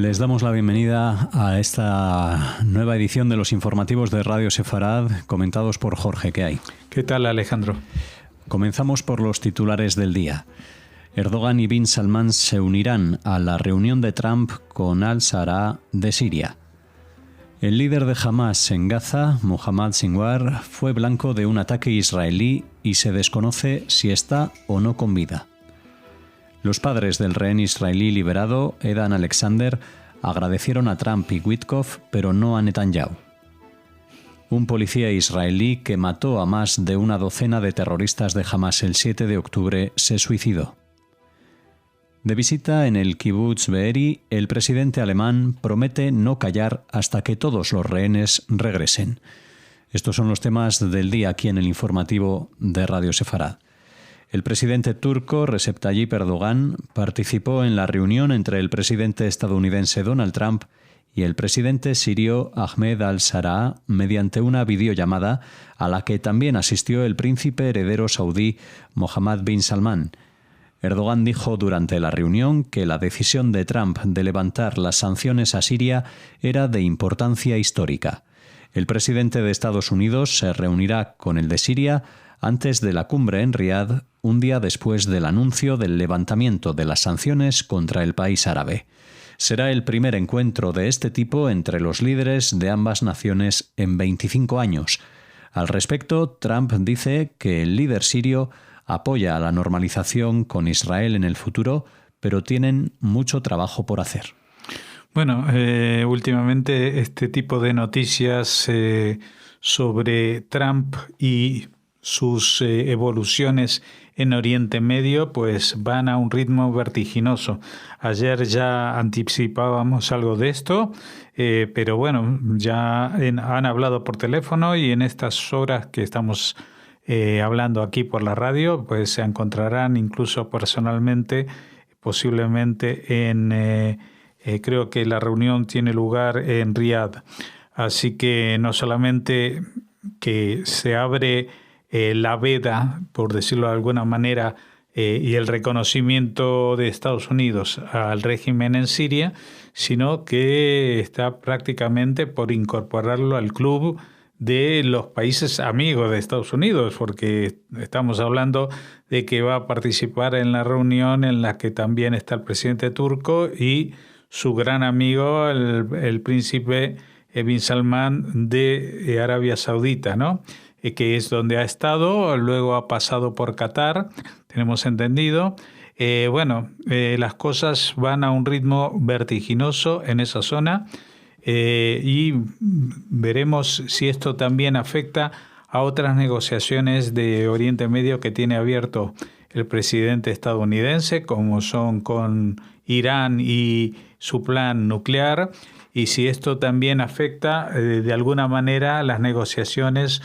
Les damos la bienvenida a esta nueva edición de los informativos de Radio Sefarad, comentados por Jorge. ¿Qué hay? ¿Qué tal, Alejandro? Comenzamos por los titulares del día. Erdogan y bin Salman se unirán a la reunión de Trump con al-Sarraj de Siria. El líder de Hamas en Gaza, Mohammad Sinwar, fue blanco de un ataque israelí y se desconoce si está o no con vida. Los padres del rehén israelí liberado, Edan Alexander, agradecieron a Trump y Witkoff, pero no a Netanyahu. Un policía israelí que mató a más de una docena de terroristas de Hamas el 7 de octubre se suicidó. De visita en el Kibbutz Be'eri, el presidente alemán promete no callar hasta que todos los rehenes regresen. Estos son los temas del día aquí en el informativo de Radio Sefarad. El presidente turco Recep Tayyip Erdogan participó en la reunión entre el presidente estadounidense Donald Trump y el presidente sirio Ahmed al-Sarraj mediante una videollamada a la que también asistió el príncipe heredero saudí Mohammed bin Salman. Erdogan dijo durante la reunión que la decisión de Trump de levantar las sanciones a Siria era de importancia histórica. El presidente de Estados Unidos se reunirá con el de Siria antes de la cumbre en Riad, un día después del anuncio del levantamiento de las sanciones contra el país árabe. Será el primer encuentro de este tipo entre los líderes de ambas naciones en 25 años. Al respecto, Trump dice que el líder sirio apoya a la normalización con Israel en el futuro, pero tienen mucho trabajo por hacer. Bueno, últimamente este tipo de noticias sobre Trump y sus evoluciones en Oriente Medio pues van a un ritmo vertiginoso. Ayer ya anticipábamos algo de esto, pero bueno, ya han hablado por teléfono y en estas horas que estamos hablando aquí por la radio, pues se encontrarán incluso personalmente, posiblemente creo que la reunión tiene lugar en Riad. Así que no solamente que se abre la veda, por decirlo de alguna manera, y el reconocimiento de Estados Unidos al régimen en Siria, sino que está prácticamente por incorporarlo al club de los países amigos de Estados Unidos, porque estamos hablando de que va a participar en la reunión en la que también está el presidente turco y su gran amigo, el príncipe bin Salman de Arabia Saudita, ¿no? Que es donde ha estado, luego ha pasado por Qatar, tenemos entendido. Las cosas van a un ritmo vertiginoso en esa zona y veremos si esto también afecta a otras negociaciones de Oriente Medio que tiene abierto el presidente estadounidense, como son con Irán y su plan nuclear, y si esto también afecta de alguna manera las negociaciones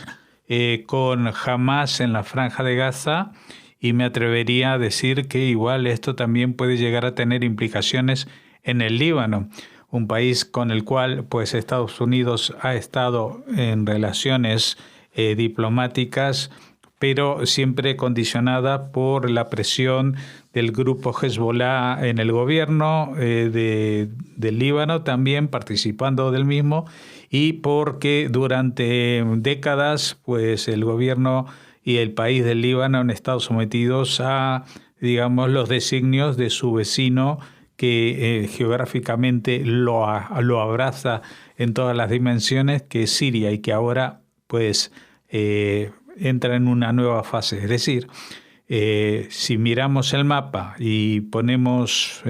con Hamas en la Franja de Gaza, y me atrevería a decir que igual esto también puede llegar a tener implicaciones en el Líbano, un país con el cual pues Estados Unidos ha estado en relaciones diplomáticas, pero siempre condicionada por la presión del grupo Hezbollah en el gobierno del Líbano, también participando del mismo, y porque durante décadas pues el gobierno y el país del Líbano han estado sometidos a, digamos, los designios de su vecino que geográficamente lo abraza en todas las dimensiones, que es Siria, y que ahora pues entra en una nueva fase. Es decir, si miramos el mapa y ponemos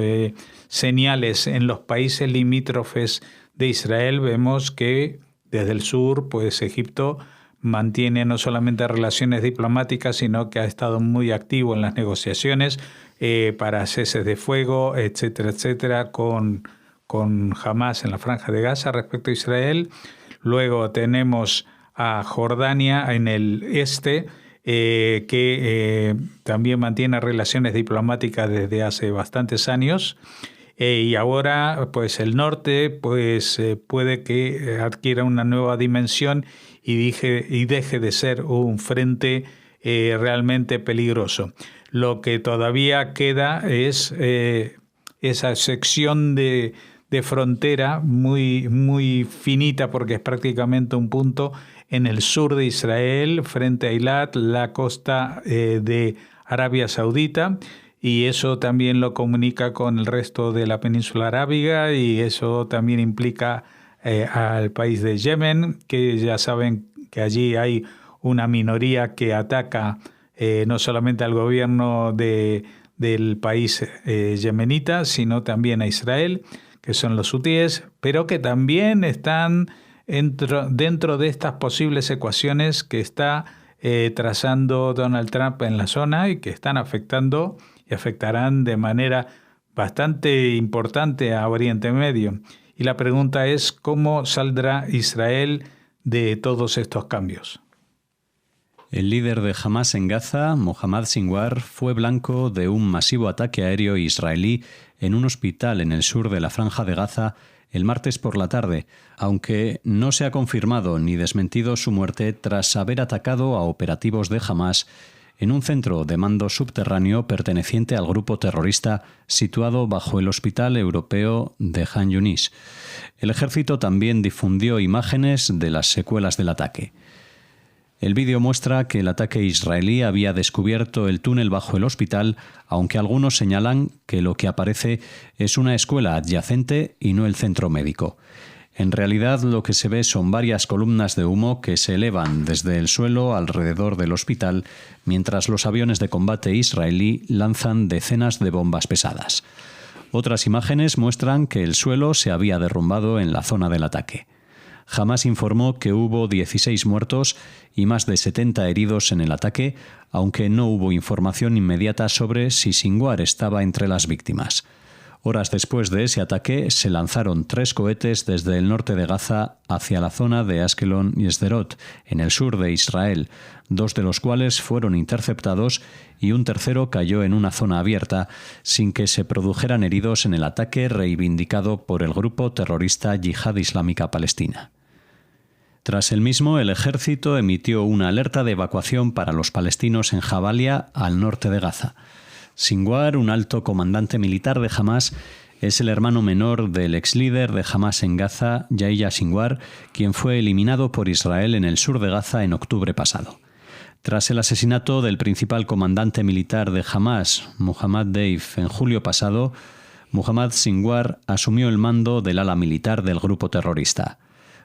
señales en los países limítrofes de Israel, vemos que desde el sur, pues Egipto mantiene no solamente relaciones diplomáticas, sino que ha estado muy activo en las negociaciones para ceses de fuego, etcétera, etcétera, con Hamas en la Franja de Gaza respecto a Israel. Luego tenemos a Jordania en el este, que también mantiene relaciones diplomáticas desde hace bastantes años. Y ahora pues el norte pues puede que adquiera una nueva dimensión y deje de ser un frente realmente peligroso. Lo que todavía queda es esa sección de de frontera muy, muy finita, porque es prácticamente un punto en el sur de Israel, frente a Eilat, la costa de Arabia Saudita, y eso también lo comunica con el resto de la península arábiga, y eso también implica al país de Yemen, que ya saben que allí hay una minoría que ataca no solamente al gobierno del país yemenita, sino también a Israel, que son los hutíes, pero que también están dentro de estas posibles ecuaciones que está trazando Donald Trump en la zona y que están afectando y afectarán de manera bastante importante a Oriente Medio. Y la pregunta es, ¿cómo saldrá Israel de todos estos cambios? El líder de Hamás en Gaza, Mohammad Sinwar, fue blanco de un masivo ataque aéreo israelí en un hospital en el sur de la Franja de Gaza el martes por la tarde, aunque no se ha confirmado ni desmentido su muerte tras haber atacado a operativos de Hamás en un centro de mando subterráneo perteneciente al grupo terrorista situado bajo el Hospital Europeo de Han Yunis. El ejército también difundió imágenes de las secuelas del ataque. El vídeo muestra que el ataque israelí había descubierto el túnel bajo el hospital, aunque algunos señalan que lo que aparece es una escuela adyacente y no el centro médico. En realidad, lo que se ve son varias columnas de humo que se elevan desde el suelo alrededor del hospital, mientras los aviones de combate israelí lanzan decenas de bombas pesadas. Otras imágenes muestran que el suelo se había derrumbado en la zona del ataque. Hamás informó que hubo 16 muertos y más de 70 heridos en el ataque, aunque no hubo información inmediata sobre si Sinwar estaba entre las víctimas. Horas después de ese ataque, se lanzaron 3 cohetes desde el norte de Gaza hacia la zona de Askelon y Sderot, en el sur de Israel, 2 de los cuales fueron interceptados y un tercero cayó en una zona abierta, sin que se produjeran heridos en el ataque reivindicado por el grupo terrorista Yihad Islámica Palestina. Tras el mismo, el ejército emitió una alerta de evacuación para los palestinos en Jabalia, al norte de Gaza. Sinwar, un alto comandante militar de Hamás, es el hermano menor del ex líder de Hamás en Gaza, Yahya Sinwar, quien fue eliminado por Israel en el sur de Gaza en octubre pasado. Tras el asesinato del principal comandante militar de Hamás, Muhammad Deif, en julio pasado, Muhammad Sinwar asumió el mando del ala militar del grupo terrorista.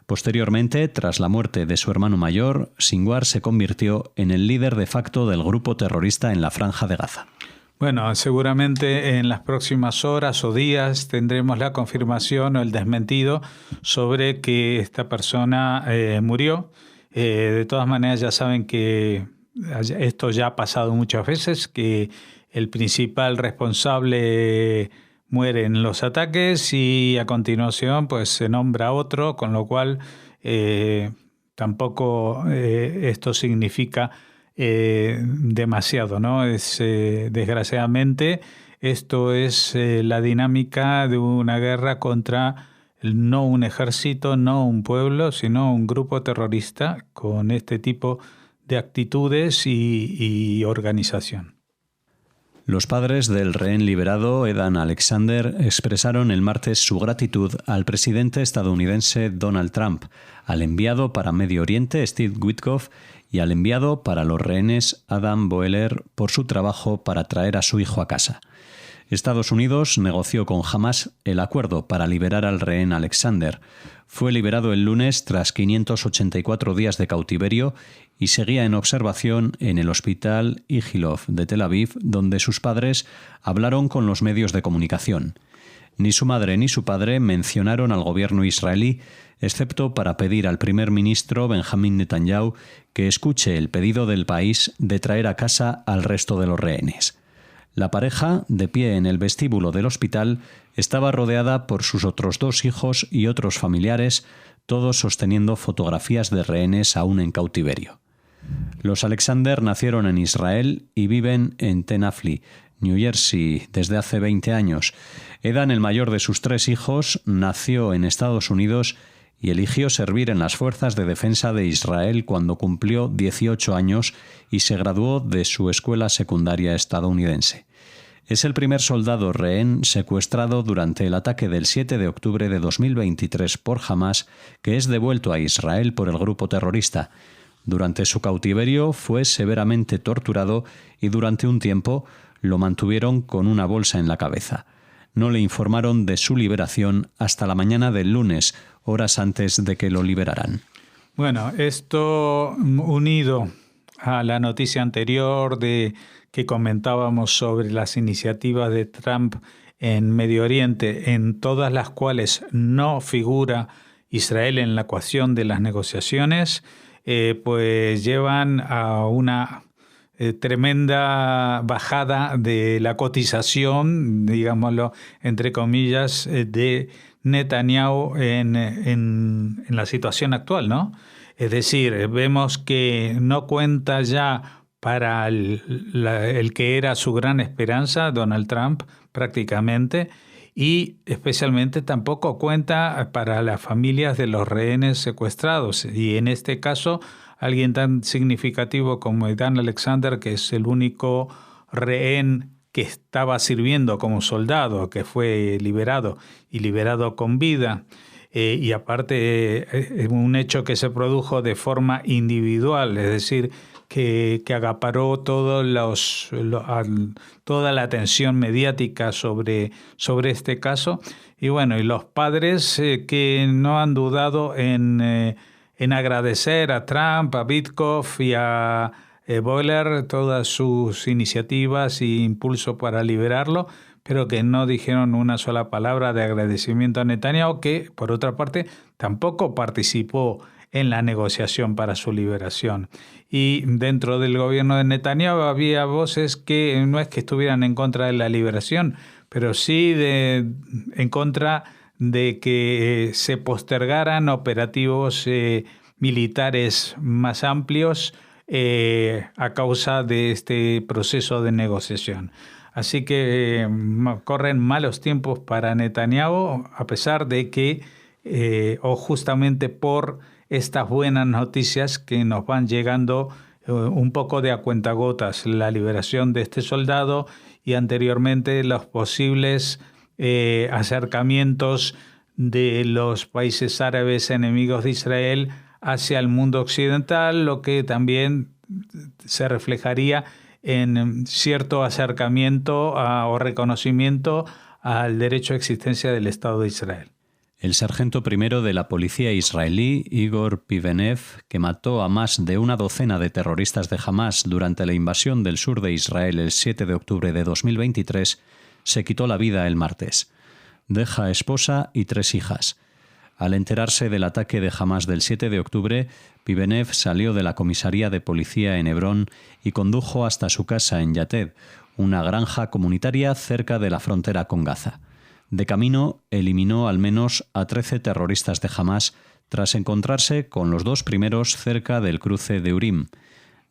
Posteriormente, tras la muerte de su hermano mayor, Sinwar se convirtió en el líder de facto del grupo terrorista en la Franja de Gaza. Bueno, seguramente en las próximas horas o días tendremos la confirmación o el desmentido sobre que esta persona murió. De todas maneras, ya saben que esto ya ha pasado muchas veces, que el principal responsable muere en los ataques y a continuación pues se nombra otro, con lo cual tampoco esto significa demasiado, ¿no? Desgraciadamente esto es la dinámica de una guerra contra no un ejército, no un pueblo, sino un grupo terrorista con este tipo de actitudes y organización. Los padres del rehén liberado, Edan Alexander, expresaron el martes su gratitud al presidente estadounidense Donald Trump, al enviado para Medio Oriente Steve Witkoff y al enviado para los rehenes Adam Boehler por su trabajo para traer a su hijo a casa. Estados Unidos negoció con Hamás el acuerdo para liberar al rehén Alexander. Fue liberado el lunes tras 584 días de cautiverio y seguía en observación en el hospital Ichilov de Tel Aviv, donde sus padres hablaron con los medios de comunicación. Ni su madre ni su padre mencionaron al gobierno israelí, excepto para pedir al primer ministro Benjamín Netanyahu que escuche el pedido del país de traer a casa al resto de los rehenes. La pareja, de pie en el vestíbulo del hospital, estaba rodeada por sus otros 2 hijos y otros familiares, todos sosteniendo fotografías de rehenes aún en cautiverio. Los Alexander nacieron en Israel y viven en Tenafly, New Jersey, desde hace 20 años. Edan, el mayor de sus 3 hijos, nació en Estados Unidos y eligió servir en las Fuerzas de Defensa de Israel cuando cumplió 18 años y se graduó de su escuela secundaria estadounidense. Es el primer soldado rehén secuestrado durante el ataque del 7 de octubre de 2023 por Hamás, que es devuelto a Israel por el grupo terrorista. Durante su cautiverio fue severamente torturado y durante un tiempo lo mantuvieron con una bolsa en la cabeza. No le informaron de su liberación hasta la mañana del lunes, horas antes de que lo liberaran. Bueno, esto unido a la noticia anterior que comentábamos sobre las iniciativas de Trump en Medio Oriente, en todas las cuales no figura Israel en la ecuación de las negociaciones, pues llevan a una tremenda bajada de la cotización, digámoslo entre comillas, de Netanyahu en la situación actual, ¿no? Es decir, vemos que no cuenta ya para el que era su gran esperanza, Donald Trump, prácticamente, y especialmente tampoco cuenta para las familias de los rehenes secuestrados. Y en este caso, alguien tan significativo como Dan Alexander, que es el único rehén que estaba sirviendo como soldado, que fue liberado y liberado con vida. Y aparte, un hecho que se produjo de forma individual, es decir, que acaparó toda la atención mediática sobre este caso. Y bueno, y los padres que no han dudado en agradecer a Trump, a Witkoff y a Boehler todas sus iniciativas e impulso para liberarlo, pero que no dijeron una sola palabra de agradecimiento a Netanyahu, que, por otra parte, tampoco participó en la negociación para su liberación. Y dentro del gobierno de Netanyahu había voces que no es que estuvieran en contra de la liberación, pero sí en contra de que se postergaran operativos militares más amplios a causa de este proceso de negociación. Así que corren malos tiempos para Netanyahu, a pesar de que, o justamente por estas buenas noticias que nos van llegando un poco de a cuentagotas, la liberación de este soldado y anteriormente los posibles acercamientos de los países árabes enemigos de Israel hacia el mundo occidental, lo que también se reflejaría en cierto acercamiento o reconocimiento al derecho a existencia del Estado de Israel. El sargento primero de la policía israelí, Igor Pivenev, que mató a más de una docena de terroristas de Hamás durante la invasión del sur de Israel el 7 de octubre de 2023, se quitó la vida el martes. Deja esposa y 3 hijas. Al enterarse del ataque de Hamás del 7 de octubre, Pivenev salió de la comisaría de policía en Hebrón y condujo hasta su casa en Yated, una granja comunitaria cerca de la frontera con Gaza. De camino, eliminó al menos a 13 terroristas de Hamás tras encontrarse con los 2 primeros cerca del cruce de Urim.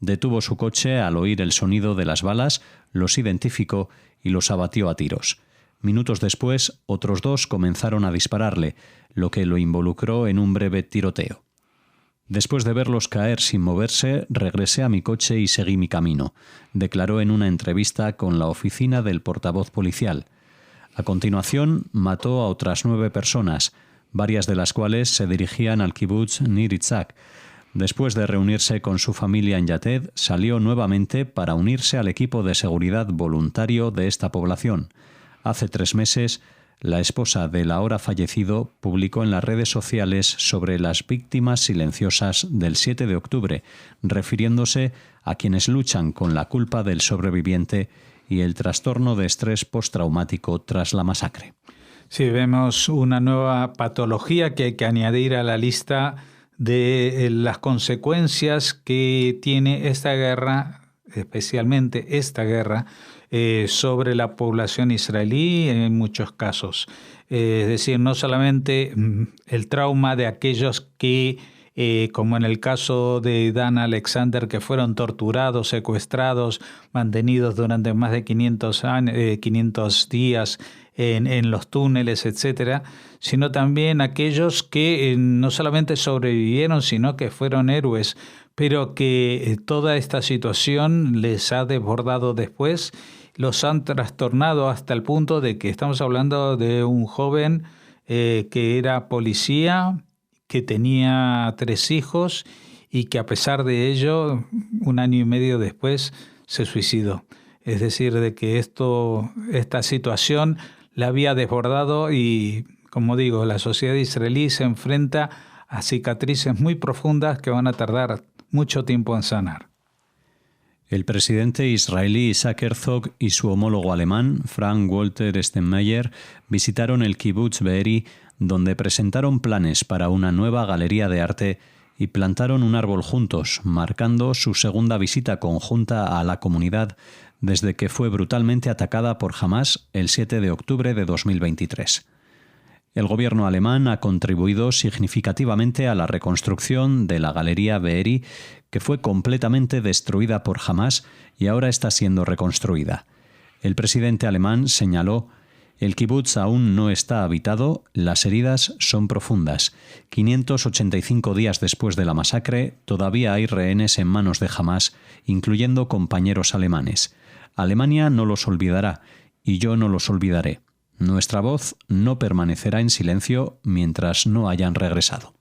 Detuvo su coche al oír el sonido de las balas, los identificó y los abatió a tiros. Minutos después, otros 2 comenzaron a dispararle, lo que lo involucró en un breve tiroteo. Después de verlos caer sin moverse, regresé a mi coche y seguí mi camino, declaró en una entrevista con la oficina del portavoz policial. A continuación, mató a otras 9 personas, varias de las cuales se dirigían al kibutz Nir Yitzhak. Después de reunirse con su familia en Yated, salió nuevamente para unirse al equipo de seguridad voluntario de esta población. Hace 3 meses, la esposa del ahora fallecido publicó en las redes sociales sobre las víctimas silenciosas del 7 de octubre, refiriéndose a quienes luchan con la culpa del sobreviviente y el trastorno de estrés postraumático tras la masacre. Sí, vemos una nueva patología que hay que añadir a la lista de las consecuencias que tiene esta guerra, especialmente esta guerra, sobre la población israelí en muchos casos. Es decir, no solamente el trauma de aquellos que, como en el caso de Dan Alexander, que fueron torturados, secuestrados, mantenidos durante más de 500 días en los túneles, etcétera, sino también aquellos que no solamente sobrevivieron, sino que fueron héroes, pero que toda esta situación les ha desbordado después los han trastornado hasta el punto de que estamos hablando de un joven que era policía, que tenía 3 hijos y que a pesar de ello, 1 año y medio después, se suicidó. Es decir, de que esta situación la había desbordado y, como digo, la sociedad israelí se enfrenta a cicatrices muy profundas que van a tardar mucho tiempo en sanar. El presidente israelí Isaac Herzog y su homólogo alemán, Frank-Walter Steinmeier, visitaron el kibutz Be'eri, donde presentaron planes para una nueva galería de arte y plantaron un árbol juntos, marcando su segunda visita conjunta a la comunidad desde que fue brutalmente atacada por Hamás el 7 de octubre de 2023. El gobierno alemán ha contribuido significativamente a la reconstrucción de la Galería Be'eri, que fue completamente destruida por Hamás y ahora está siendo reconstruida. El presidente alemán señaló: el kibutz aún no está habitado, las heridas son profundas. 585 días después de la masacre, todavía hay rehenes en manos de Hamás, incluyendo compañeros alemanes. Alemania no los olvidará, y yo no los olvidaré. Nuestra voz no permanecerá en silencio mientras no hayan regresado.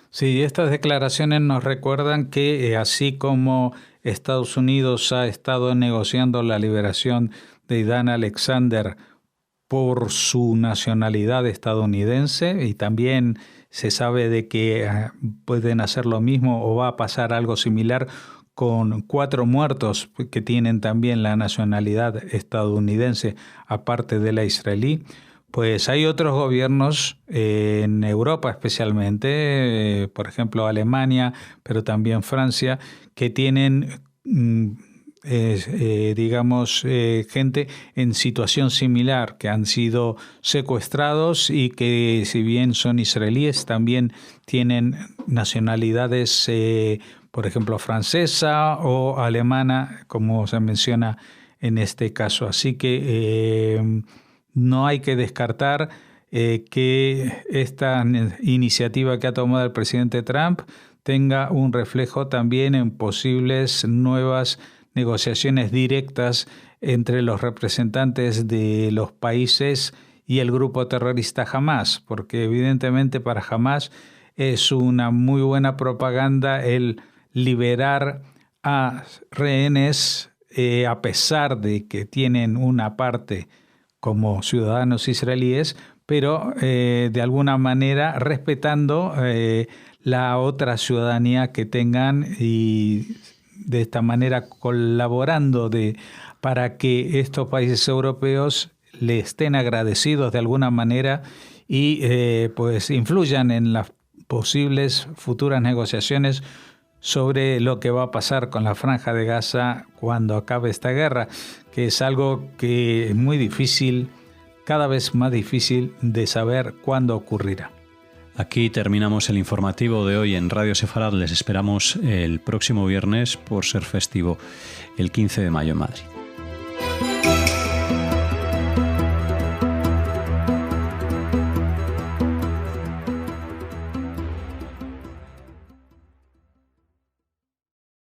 Sí, estas declaraciones nos recuerdan que así como Estados Unidos ha estado negociando la liberación de Idan Alexander por su nacionalidad estadounidense, y también se sabe de que pueden hacer lo mismo o va a pasar algo similar con 4 muertos que tienen también la nacionalidad estadounidense aparte de la israelí, pues hay otros gobiernos en Europa especialmente, por ejemplo Alemania, pero también Francia, que tienen gente en situación similar, que han sido secuestrados y que, si bien son israelíes, también tienen nacionalidades, por ejemplo, francesa o alemana, como se menciona en este caso. Así que no hay que descartar que esta iniciativa que ha tomado el presidente Trump tenga un reflejo también en posibles nuevas negociaciones directas entre los representantes de los países y el grupo terrorista Hamás, porque evidentemente para Hamás es una muy buena propaganda el liberar a rehenes a pesar de que tienen una parte como ciudadanos israelíes, pero de alguna manera respetando la otra ciudadanía que tengan y de esta manera colaborando para que estos países europeos le estén agradecidos de alguna manera y pues influyan en las posibles futuras negociaciones sobre lo que va a pasar con la Franja de Gaza cuando acabe esta guerra, que es algo que es muy difícil, cada vez más difícil de saber cuándo ocurrirá. Aquí terminamos el informativo de hoy en Radio Sefarad. Les esperamos el próximo viernes por ser festivo, el 15 de mayo en Madrid.